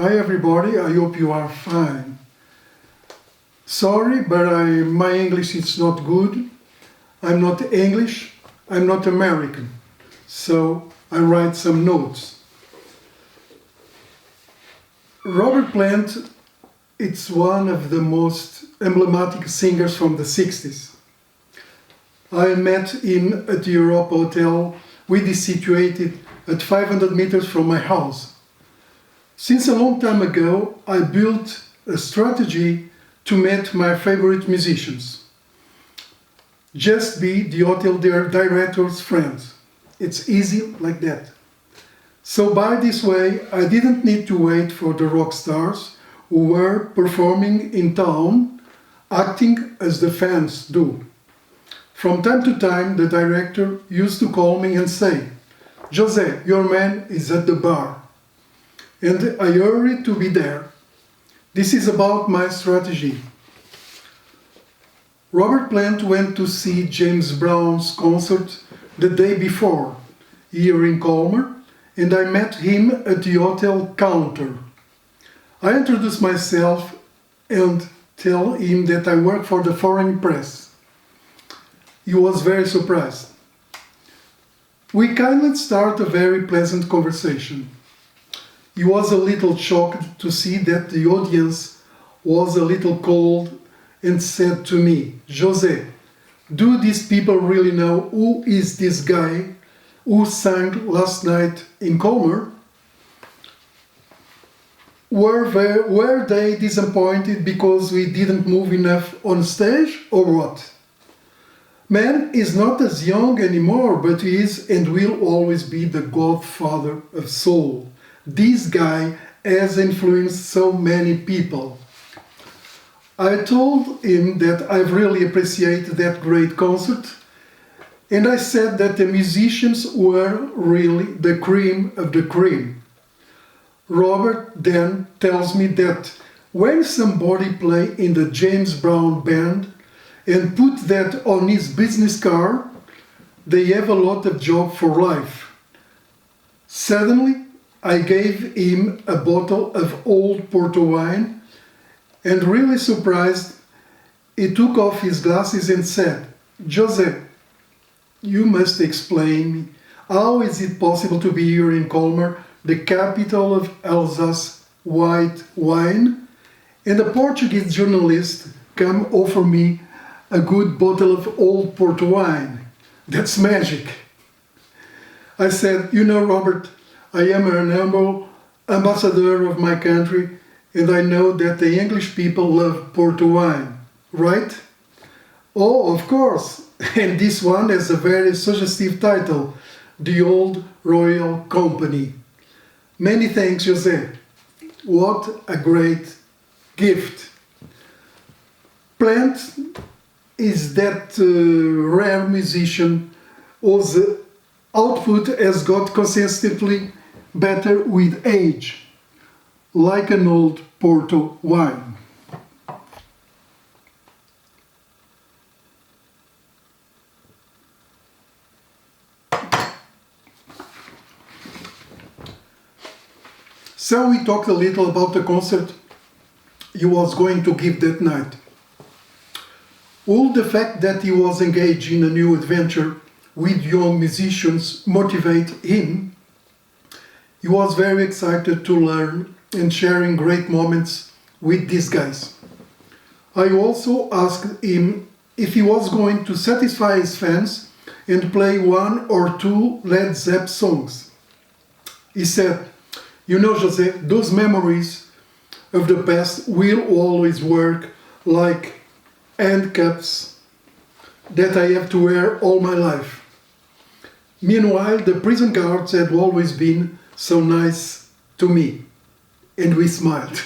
Hi everybody, I hope you are fine. Sorry, but my English is not good. I'm not English, I'm not American. So I write some notes. Robert Plant, it's one of the most emblematic singers from the 60s. I met him at the Europa Hotel, which is situated at 500 meters from my house. Since a long time ago, I built a strategy to meet my favorite musicians. Just be the hotel director's friend. It's easy like that. So by this way, I didn't need to wait for the rock stars who were performing in town, acting as the fans do. From time to time, the director used to call me and say, "José, your man is at the bar." And I hurried to be there. This is about my strategy. Robert Plant went to see James Brown's concert the day before, here in Colmar, and I met him at the hotel counter. I introduced myself and tell him that I work for the foreign press. He was very surprised. We kindly start a very pleasant conversation. He was a little shocked to see that the audience was a little cold and said to me, "José, do these people really know who is this guy who sang last night in Colmar?" Were they disappointed because we didn't move enough on stage or what? Man is not as young anymore, but he is and will always be the godfather of soul. This guy has influenced so many people. I told him that I really appreciate that great concert, and I said that the musicians were really the cream of the cream. Robert then tells me that when somebody play in the James Brown band and put that on his business card, they have a lot of job for life. Suddenly, I gave him a bottle of old Porto wine, and really surprised, he took off his glasses and said, "José, you must explain me, how is it possible to be here in Colmar, the capital of Alsace white wine, and a Portuguese journalist come offer me a good bottle of old Porto wine? That's magic." I said, "You know, Robert, I am an humble ambassador of my country, and I know that the English people love Porto wine, right?" "Oh, of course, and this one has a very suggestive title, The Old Royal Company." "Many thanks, José. What a great gift." Plant is that rare musician whose output has got consistently better with age, like an old Porto wine. So we talked a little about the concert he was going to give that night. All the fact that he was engaged in a new adventure with young musicians motivate him. He was very excited to learn and sharing great moments with these guys. I also asked him if he was going to satisfy his fans and play one or two Led Zepp songs. He said, "You know, José, those memories of the past will always work like handcuffs that I have to wear all my life." Meanwhile, the prison guards had always been so nice to me, and we smiled.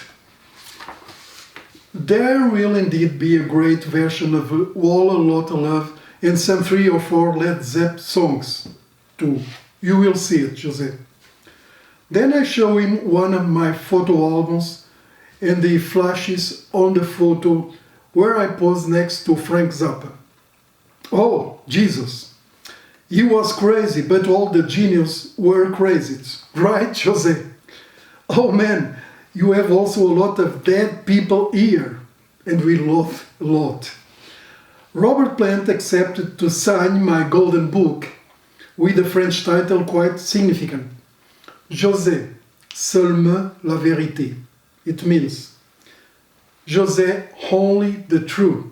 There will indeed be a great version of All a Lot of Love and some 3 or 4 Led Zepp songs too. You will see it, José. Then I show him one of my photo albums, and he flashes on the photo where I pose next to Frank Zappa. Oh, Jesus! He was crazy, but all the genius were crazy, right, José? Oh man, You have also a lot of dead people here, and we love a lot. Robert Plant accepted to sign my golden book with a French title quite significant. José, seulement la vérité. It means José, only the truth.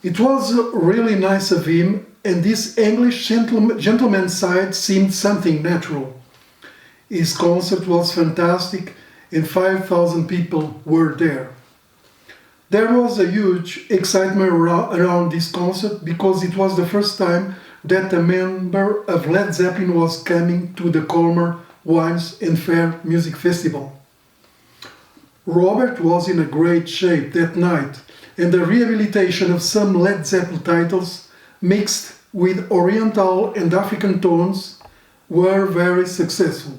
It was really nice of him, and this English gentleman's side seemed something natural. His concert was fantastic, and 5,000 people were there. There was a huge excitement around this concert because it was the first time that a member of Led Zeppelin was coming to the Colmar Wines and Fair Music Festival. Robert was in a great shape that night, and the rehabilitation of some Led Zeppelin titles mixed with Oriental and African tones were very successful.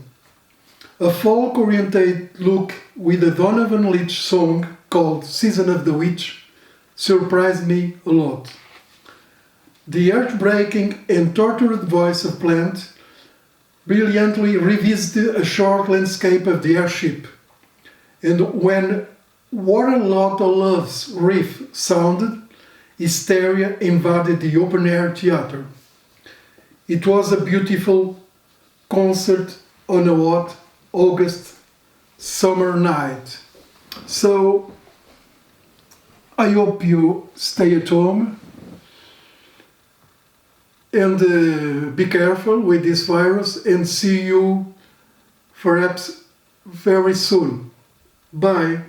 A folk-oriented look with a Donovan Leitch song called Season of the Witch surprised me a lot. The heartbreaking and tortured voice of Plant brilliantly revisited a short landscape of the airship, and when What a Lot of Love's riff sounded, hysteria invaded the open-air theater. It was a beautiful concert on a hot August summer night. So I hope you stay at home and be careful with this virus, and see you perhaps very soon. Bye.